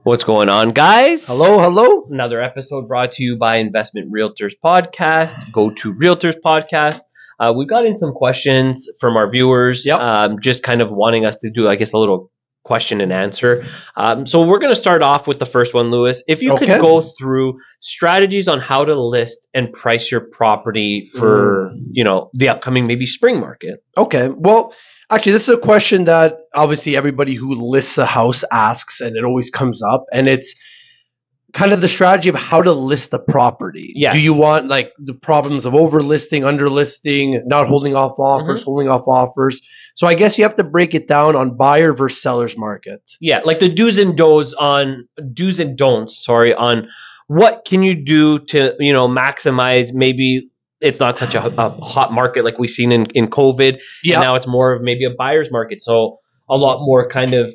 What's going on, guys? Hello. Another episode brought to you by Investment Realtors Podcast. Go to Realtors Podcast. We got in some questions from our viewers, just kind of wanting us to do, I guess, a little question and answer. So we're going to start off with the first one, Lewis. If you could go through strategies on how to list and price your property for, the upcoming maybe spring market. Okay. Well, actually, this is a question that obviously everybody who lists a house asks, and it always comes up, and it's kind of the strategy of how to list a property. Yes. Do you want like the problems of overlisting, underlisting, not holding off offers, holding off offers? So I guess you have to break it down on buyer versus seller's market. Yeah, like the do's and don'ts on what can you do to, maximize maybe it's not such a hot market like we've seen in COVID. Yeah. And now it's more of maybe a buyer's market. So a lot more kind of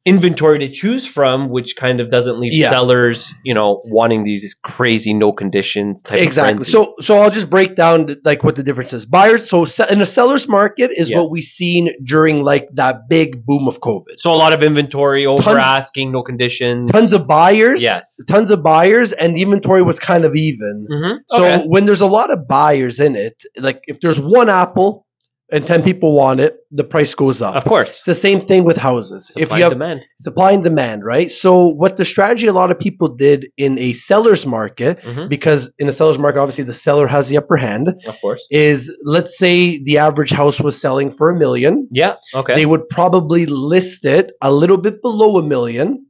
inventory to choose from, which kind of doesn't leave sellers, wanting these crazy no conditions type of frenzy. So I'll just break down like what the difference is. Buyers, so in the seller's market is what we've seen during like that big boom of COVID. So a lot of inventory, over asking, no conditions. Tons of buyers. Yes. Tons of buyers, and the inventory was kind of even. So when there's a lot of buyers in it, like if there's one apple and 10 people want it, the price goes up. Of course. It's the same thing with houses. Supply and demand, right? So what the strategy a lot of people did in a seller's market, because in a seller's market, obviously the seller has the upper hand. Of course. Is let's say the average house was selling for $1 million. Yeah. Okay. They would probably list it a little bit below $1 million,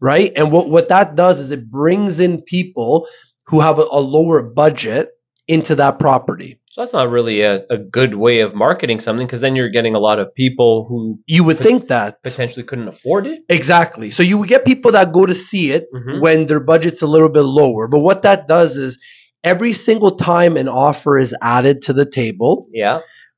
right? And what that does is it brings in people who have a lower budget into that property. So that's not really a good way of marketing something, because then you're getting a lot of people who you would think that potentially couldn't afford it. Exactly. So you would get people that go to see it when their budget's a little bit lower. But what that does is every single time an offer is added to the table,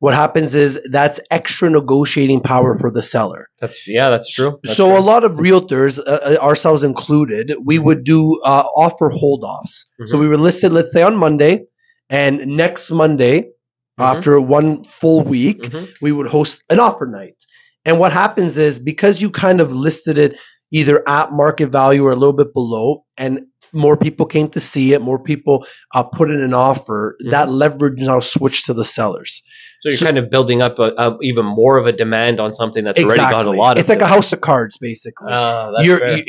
what happens is that's extra negotiating power for the seller. That's true. A lot of realtors, ourselves included, we would do offer hold-offs. So we were listed, let's say, on Monday. And next Monday, after one full week, we would host an offer night. And what happens is because you kind of listed it either at market value or a little bit below, and more people came to see it, more people put in an offer, that leverage now switched to the sellers. So you're kind of building up even more of a demand on something that's already got a lot of. It's like a house of cards, basically. That's fair.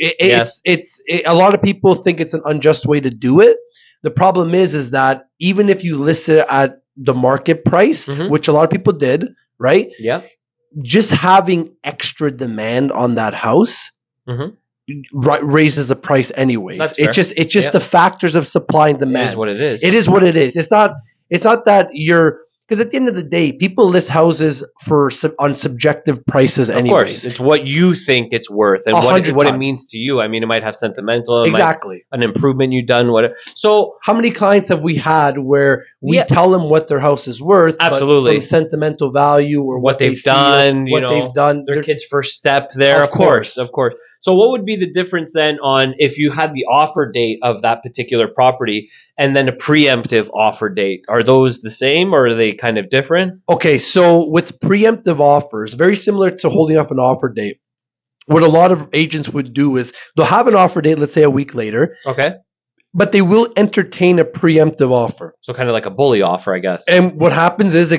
It's a lot of people think it's an unjust way to do it. The problem is that even if you list it at the market price, which a lot of people did, right? Yeah. Just having extra demand on that house raises the price anyways. It's just the factors of supply and demand. It is what it is. It is what it is. It's not that you're. Because at the end of the day, people list houses on subjective prices anyways. Of course. It's what you think it's worth and what it means to you. I mean, it might have sentimental. An improvement you've done. Whatever. So how many clients have we had where we tell them what their house is worth, absolutely, but from sentimental value or what they've done, their kid's first step there. Of course. So what would be the difference then on if you had the offer date of that particular property and then a preemptive offer date? Are those the same or are they kind of different? Okay, so with preemptive offers, very similar to holding up an offer date, what a lot of agents would do is they'll have an offer date, let's say a week later. Okay. But they will entertain a preemptive offer. So kind of like a bully offer, I guess. And what happens is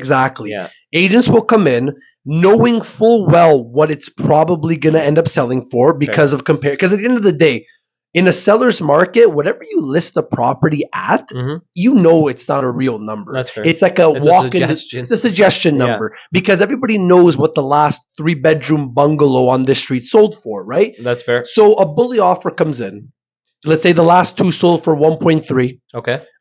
agents will come in knowing full well what it's probably going to end up selling for because of because at the end of the day, in a seller's market, whatever you list the property at, it's not a real number. That's fair. It's like it's a suggestion number because everybody knows what the last 3-bedroom bungalow on this street sold for, right? That's fair. So a bully offer comes in. Let's say the last 2 sold for 1.3.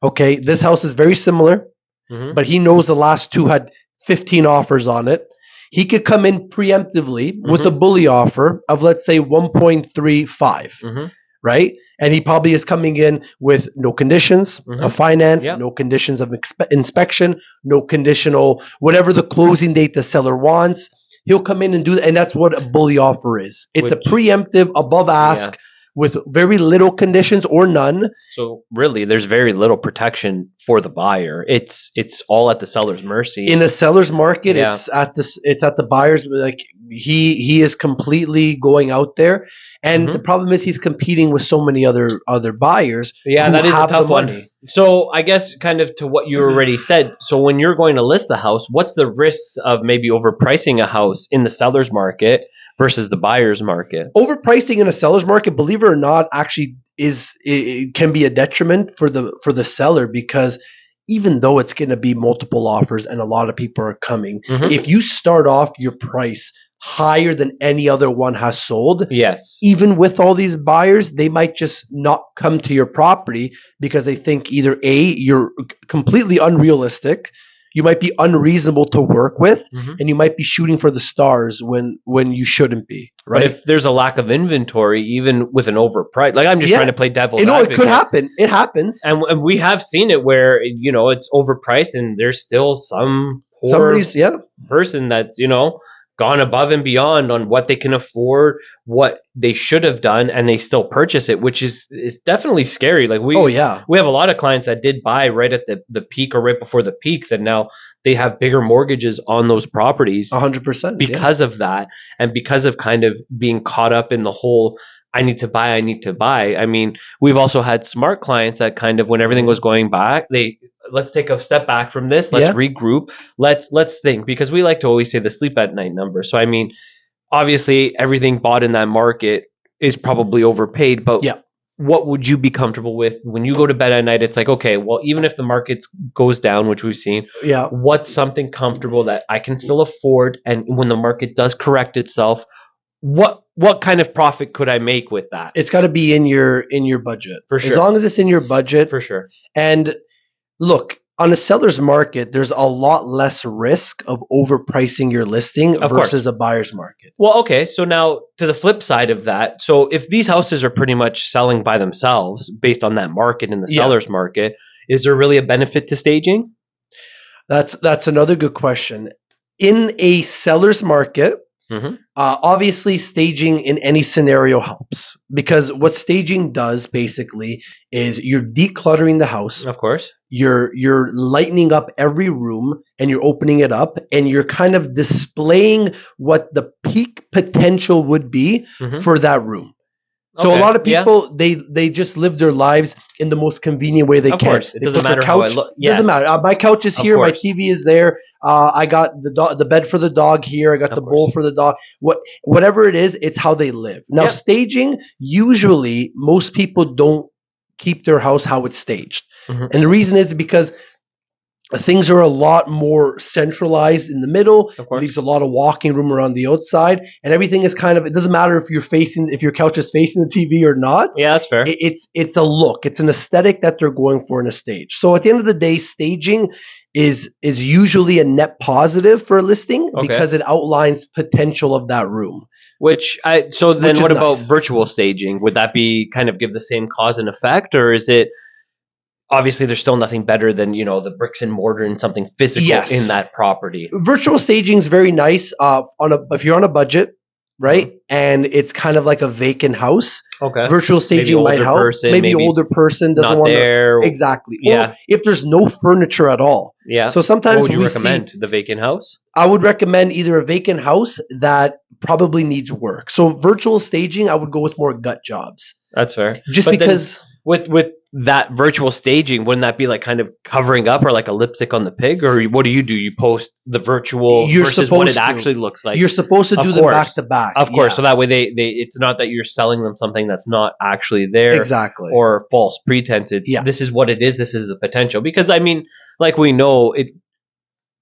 Okay. This house is very similar, but he knows the last 2 had 15 offers on it. He could come in preemptively with a bully offer of, let's say, 1.35. Right? And he probably is coming in with no conditions of finance, no conditions of inspection, no conditional, whatever the closing date the seller wants. He'll come in and do that. And that's what a bully offer is. It's a preemptive above ask with very little conditions or none. So really, there's very little protection for the buyer. It's all at the seller's mercy. In the seller's market, it's at the buyer's. Like he is completely going out there, and the problem is he's competing with so many other buyers. Yeah, who that is a have tough the one. money. So I guess kind of to what you already said. So when you're going to list the house, what's the risks of maybe overpricing a house in the seller's market versus the buyer's market? Overpricing in a seller's market, believe it or not, actually it can be a detriment for the seller, because even though it's going to be multiple offers and a lot of people are coming, if you start off your price higher than any other one has sold, yes, even with all these buyers, they might just not come to your property because they think either A, you're completely unrealistic, you might be unreasonable to work with, and you might be shooting for the stars when you shouldn't be, right? But if there's a lack of inventory, even with an overprice, like I'm just trying to play devil's advocate. It could happen. It happens. And we have seen it where, it's overpriced and there's still some poor person that's, gone above and beyond on what they can afford, what they should have done, and they still purchase it, which is definitely scary. Like we have a lot of clients that did buy right at the peak or right before the peak that now they have bigger mortgages on those properties 100% because of that, and because of kind of being caught up in the whole I need to buy. I mean, we've also had smart clients that kind of, when everything was going back, let's take a step back from this. Let's regroup. Let's think, because we like to always say the sleep at night number. So, I mean, obviously everything bought in that market is probably overpaid, but what would you be comfortable with when you go to bed at night? It's like, okay, well, even if the market goes down, which we've seen, what's something comfortable that I can still afford? And when the market does correct itself, what kind of profit could I make with that? It's got to be in your budget. For sure. As long as it's in your budget. For sure. And look, on a seller's market, there's a lot less risk of overpricing your listing versus a buyer's market. Well, okay. So now to the flip side of that, so if these houses are pretty much selling by themselves based on that market in the seller's market, is there really a benefit to staging? That's another good question. In a seller's market, obviously staging in any scenario helps, because what staging does basically is you're decluttering the house. Of course. You're lightening up every room and you're opening it up and you're kind of displaying what the peak potential would be for that room. So a lot of people, they just live their lives in the most convenient way they can. Of course. It doesn't matter how I look. Yes. Doesn't matter. My couch is here. My TV is there. I got the bed for the dog here. I got the bowl for the dog. Whatever it is, it's how they live. Now, staging, usually most people don't keep their house how it's staged. And the reason is because things are a lot more centralized in the middle. It leaves a lot of walking room around the outside, and everything is kind of, it doesn't matter if your couch is facing the TV or not. Yeah, that's fair. It's a look. It's an aesthetic that they're going for in a stage. So at the end of the day, staging is usually a net positive for a listing because it outlines potential of that room. What about virtual staging? Would that be kind of give the same cause and effect, or is it? Obviously, there's still nothing better than, the bricks and mortar and something physical in that property. Virtual staging is very nice if you're on a budget, right? And it's kind of like a vacant house. Okay. Virtual staging might help. Maybe older person doesn't want to. Exactly. Yeah. Or if there's no furniture at all. Yeah. So sometimes what would you recommend? The vacant house? I would recommend either a vacant house that probably needs work. So virtual staging, I would go with more gut jobs. That's fair. Just because with that virtual staging, wouldn't that be like kind of covering up or like a lipstick on the pig? Or what do? You post the virtual versus what it actually looks like? You're supposed to do them back to back. Of course. So that way they it's not that you're selling them something that's not actually there. Exactly. Or false pretense. This is what it is. This is the potential. Because I mean, like we know,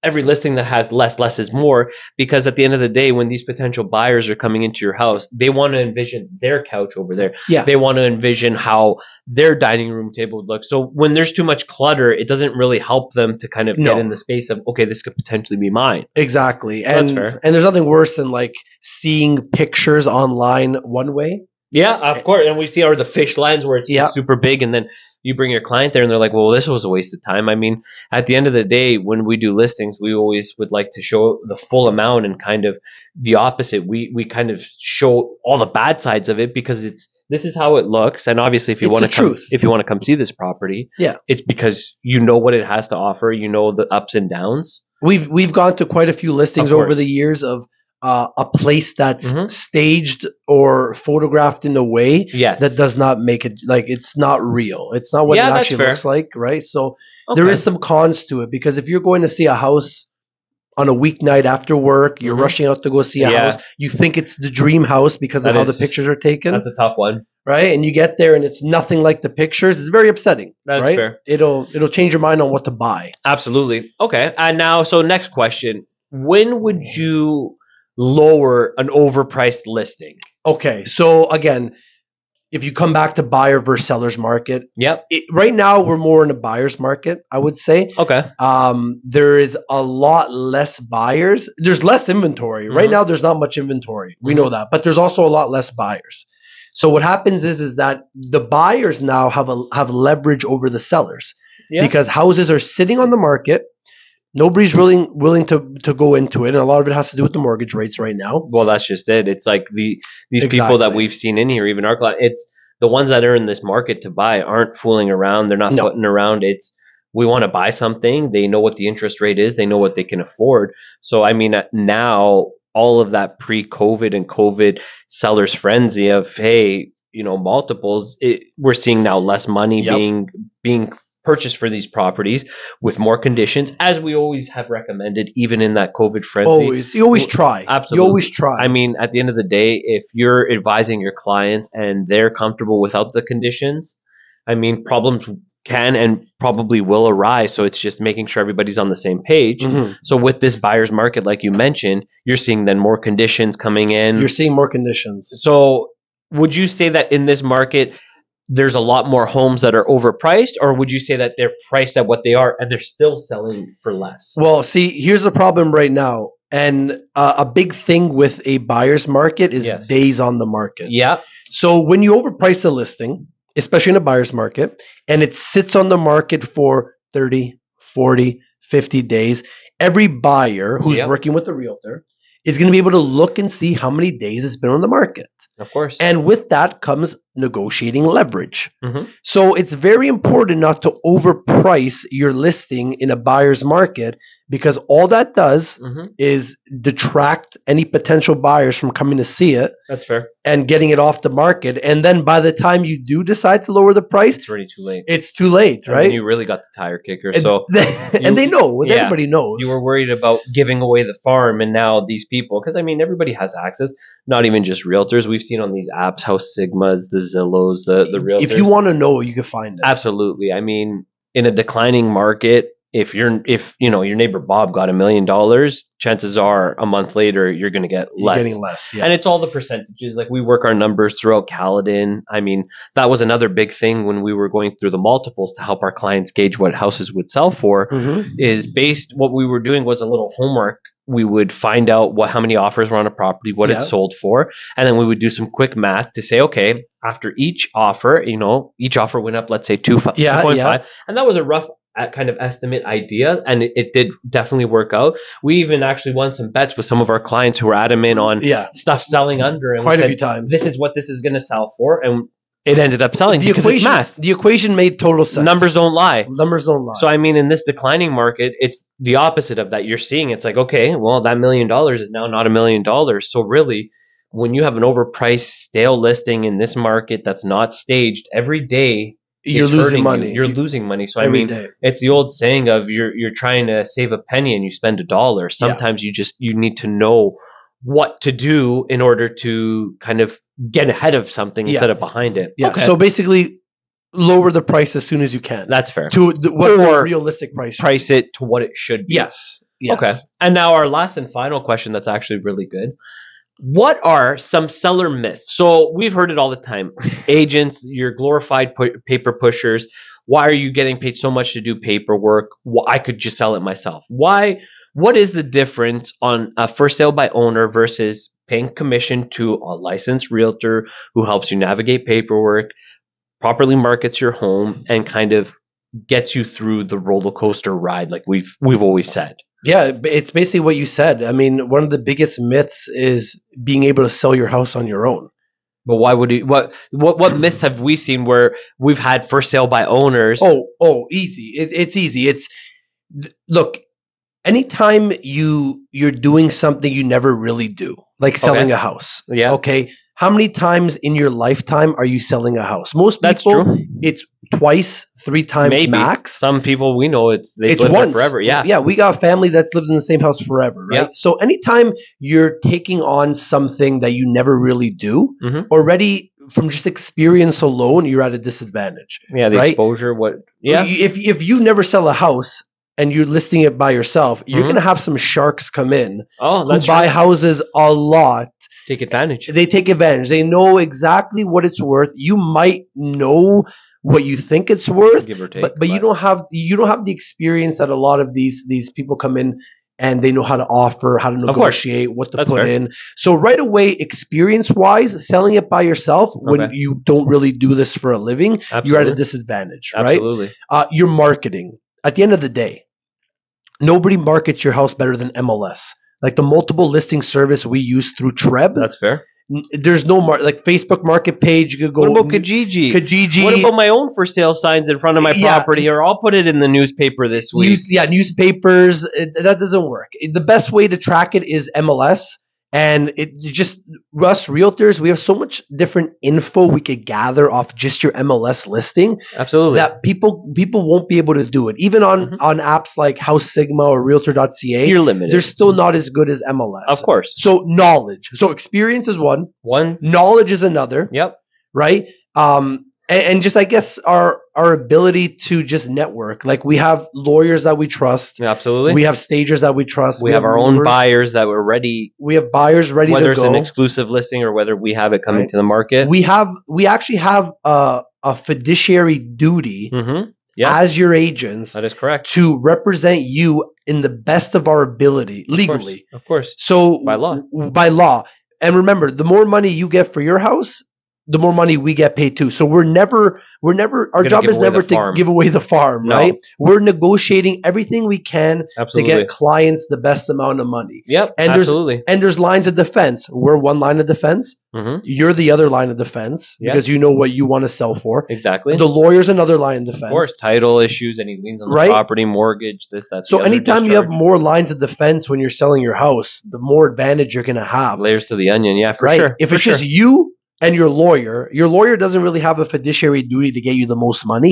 every listing that has less is more, because at the end of the day, when these potential buyers are coming into your house, they want to envision their couch over there. Yeah. They want to envision how their dining room table would look. So when there's too much clutter, it doesn't really help them to kind of get in the space of, okay, this could potentially be mine. Exactly. So that's fair. And there's nothing worse than like seeing pictures online one way. Yeah, of course. And we see the fish lines where it's super big, and then you bring your client there and they're like, well, this was a waste of time. I mean, at the end of the day, when we do listings, we always would like to show the full amount, and kind of the opposite. We kind of show all the bad sides of it, because it's this is how it looks. And obviously, if you want to come see this property, it's because you know what it has to offer. You know the ups and downs. We've gone to quite a few listings over the years of a place that's staged or photographed in a way that does not make it, like, it's not real. It's not what it actually looks like, right? So there is some cons to it, because if you're going to see a house on a weeknight after work, you're rushing out to go see a house, you think it's the dream house because of how the pictures are taken. That's a tough one. Right? And you get there and it's nothing like the pictures. It's very upsetting. That's right? fair. It'll change your mind on what to buy. Absolutely. Okay. And now, so next question. When would you lower an overpriced listing? Okay. So again, if you come back to buyer versus seller's market, yep. Right now we're more in a buyer's market, I would say. Okay. There is a lot less buyers. There's less inventory. Right now there's not much inventory. We know that. But there's also a lot less buyers. So what happens is that the buyers now have leverage over the sellers, because houses are sitting on the market. Nobody's really willing to go into it, and a lot of it has to do with the mortgage rates right now. Well, that's just it. It's like these people that we've seen in here, even our clients, it's the ones that are in this market to buy aren't fooling around. They're not footing around. It's, we want to buy something. They know what the interest rate is. They know what they can afford. So, I mean, now all of that pre-COVID and COVID sellers frenzy of, hey, multiples, we're seeing now less money being purchased for these properties with more conditions, as we always have recommended, even in that COVID frenzy. You always try. Absolutely. You always try. I mean, at the end of the day, if you're advising your clients and they're comfortable without the conditions, I mean, problems can and probably will arise. So it's just making sure everybody's on the same page. So with this buyer's market, like you mentioned, you're seeing then more conditions coming in. You're seeing more conditions. So would you say that in this market, there's a lot more homes that are overpriced, or would you say that they're priced at what they are and they're still selling for less? Well, see, here's the problem right now. And a big thing with a buyer's market is days on the market. Yeah. So when you overprice a listing, especially in a buyer's market, and it sits on the market for 30, 40, 50 days, every buyer who's working with a realtor is going to be able to look and see how many days it's been on the market. Of course. And with that comes negotiating leverage. So it's very important not to overprice your listing in a buyer's market, because all that does is detract any potential buyers from coming to see it. That's fair. And getting it off the market. And then by the time you do decide to lower the price, it's already too late. It's too late, right? And you really got the tire kicker. So and they know. Everybody knows. You were worried about giving away the farm, and now these people, because I mean, everybody has access, not even just realtors. We've seen on these apps, House Sigmas, the Zillows, the realtors. If you want to know, you can find it. Absolutely. I mean, in a declining market, if your neighbor Bob got $1 million, chances are a month later you're going to get less. You're getting less, And it's all the percentages. Like, we work our numbers throughout Caledon. I mean, that was another big thing when we were going through the multiples to help our clients gauge what houses would sell for. Is based, what we were doing was a little homework. We would find out how many offers were on a property, what it sold for, and then we would do some quick math to say, okay, after each offer, each offer went up, let's say 2.5, and that was a rough kind of estimate idea, and it did definitely work out. We even actually won some bets with some of our clients who were adamant on stuff selling under, and quite a few times. This is what this is going to sell for, and it ended up selling because it's math. The equation made total sense. Numbers don't lie. Numbers don't lie. So, I mean, in this declining market, it's the opposite of that. You're seeing it's like, okay, well, that $1 million is now not $1 million. So really, when you have an overpriced, stale listing in this market that's not staged, every day you're losing money. You're losing money. So, I mean, it's the old saying of you're trying to save a penny and you spend $1. Sometimes you need to know what to do in order to kind of get ahead of something instead of behind it. Yeah. Okay. So basically, lower the price as soon as you can. That's fair. To what the realistic price. Price it to what it should be. Yes. Okay. And now our last and final question that's actually really good. What are some seller myths? So we've heard it all the time. Agents, you're glorified paper pushers. Why are you getting paid so much to do paperwork? Well, I could just sell it myself. Why? What is the difference on a for sale by owner versus paying commission to a licensed realtor who helps you navigate paperwork, properly markets your home, and kind of gets you through the roller coaster ride, like we've always said? Yeah, it's basically what you said. I mean, one of the biggest myths is being able to sell your house on your own. But why would you? What myths have we seen where we've had for sale by owners? Easy. It's easy. Look. Anytime you're doing something you never really do, like selling a house. Yeah. Okay. How many times in your lifetime are you selling a house? Most people, That's true. It's twice, 3 times Maybe. max. Some people we know they've lived once. there forever. Yeah. Yeah. We got a family that's lived in the same house forever, right? Yep. So anytime you're taking on something that you never really do, already from just experience alone, you're at a disadvantage. Yeah. The right? exposure. Yeah. If you never sell a house and you're listing it by yourself, you're going to have some sharks come in who buy houses a lot. Take advantage. They take advantage. They know exactly what it's worth. You might know what you think it's worth, give or take, but you don't have the experience that a lot of these people come in and they know how to offer, how to negotiate, what to put in. So right away, experience-wise, selling it by yourself when you don't really do this for a living, you're at a disadvantage, right? Absolutely. Your marketing. At the end of the day, nobody markets your house better than MLS. Like the multiple listing service we use through Treb. That's fair. There's no like Facebook Market page. You could go. What about Kijiji? Kijiji. What about my own for sale signs in front of my property? Or I'll put it in the newspaper this week. Newspapers. That doesn't work. The best way to track it is MLS. And it just us realtors, we have so much different info we could gather off just your MLS listing. Absolutely. That people won't be able to do it. Even on apps like House Sigma or Realtor.ca, you're limited. They're still not as good as MLS. Of course. So knowledge. So experience is one. Knowledge is another. Yep. Right? And just, I guess, our ability to just network. Like we have lawyers that we trust. Absolutely. We have stagers that we trust. We have our own buyers that we're ready. We have buyers ready to go. Whether it's an exclusive listing or whether we have it coming to the market. We actually have a fiduciary duty as your agents. That is correct. To represent you in the best of our ability legally. Of course. So by law. And remember, the more money you get for your house, the more money we get paid too. So our job is never to give away the farm, right? We're negotiating everything we can to get clients the best amount of money. Yep, and there's lines of defense. We're one line of defense. You're the other line of defense because you know what you want to sell for. Exactly. The lawyer's another line of defense. Of course, title issues, any liens on the property, mortgage, this, that. So anytime you have more lines of defense when you're selling your house, the more advantage you're going to have. Layers to the onion, yeah, for sure. If it's just you and your lawyer doesn't really have a fiduciary duty to get you the most money.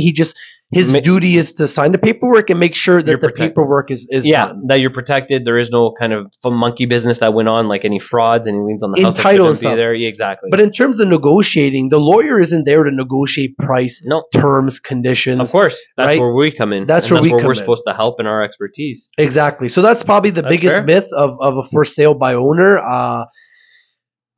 His duty is to sign the paperwork and make sure that the paperwork is done. That you're protected. There is no kind of monkey business that went on, like any frauds, any liens on the house title that shouldn't be there. Yeah, exactly. But in terms of negotiating, the lawyer isn't there to negotiate price, terms, conditions. Of course. That's where we come in. That's where we're supposed to help in our expertise. Exactly. So that's probably the biggest myth of a for sale by owner.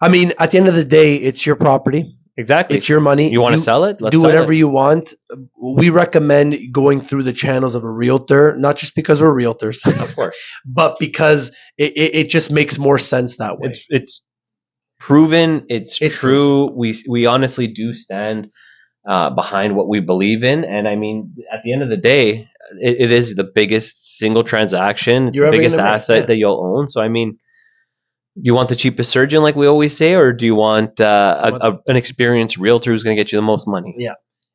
I mean, at the end of the day, it's your property. Exactly. It's your money. You want to sell it? Let's do whatever you want. We recommend going through the channels of a realtor, not just because we're realtors, of course, but because it just makes more sense that way. It's proven. It's true. We honestly do stand behind what we believe in. And I mean, at the end of the day, it is the biggest single transaction. It's the biggest asset that you'll own. So, I mean, you want the cheapest surgeon, like we always say, or do you want an experienced realtor who's going to get you the most money? Yeah.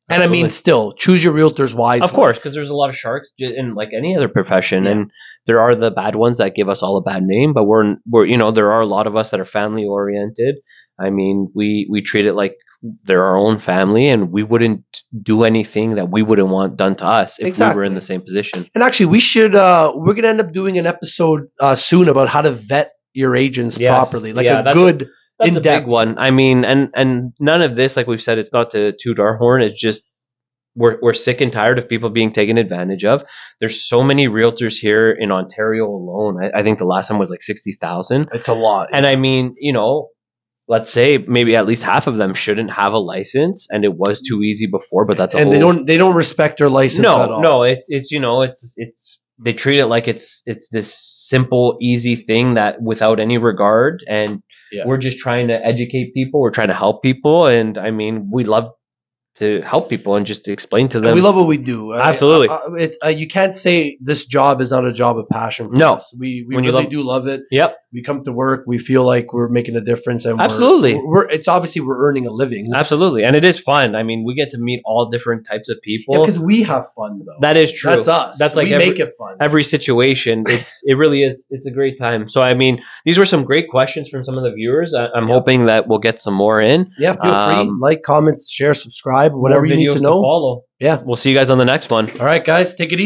And I mean, still, choose your realtors wisely. Of course, because there's a lot of sharks in like any other profession, and there are the bad ones that give us all a bad name. But we're there are a lot of us that are family oriented. I mean, we treat it like they're our own family, and we wouldn't do anything that we wouldn't want done to us if we were in the same position. And actually, we're gonna end up doing an episode soon about how to vet your agents properly, like that's a big one. I mean, and none of this, like we've said, it's not to toot our horn. It's just we're sick and tired of people being taken advantage of. There's so many realtors here in Ontario alone. I think the last time was like 60,000. It's a lot. And I mean, let's say maybe at least half of them shouldn't have a license, and it was too easy before. But that's they don't respect their license at all. No, it's they treat it like it's this simple, easy thing that without any regard. And we're just trying to educate people. We're trying to help people. And I mean, we love to help people and just to explain to them. And we love what we do. Absolutely. You can't say this job is not a job of passion for us. We really do love it. Yep. we come to work, we feel like we're making a difference, and Absolutely. it's obviously we're earning a living. Absolutely, and it is fun. I mean, we get to meet all different types of people. Yeah, because we have fun though. That is true. That's us. That's like we make it fun. Every situation, it really is. It's a great time. So I mean, these were some great questions from some of the viewers. I'm hoping that we'll get some more in. Yeah, feel free. Like, comment, share, subscribe, whatever you need to know. Follow. Yeah, we'll see you guys on the next one. All right, guys, take it easy.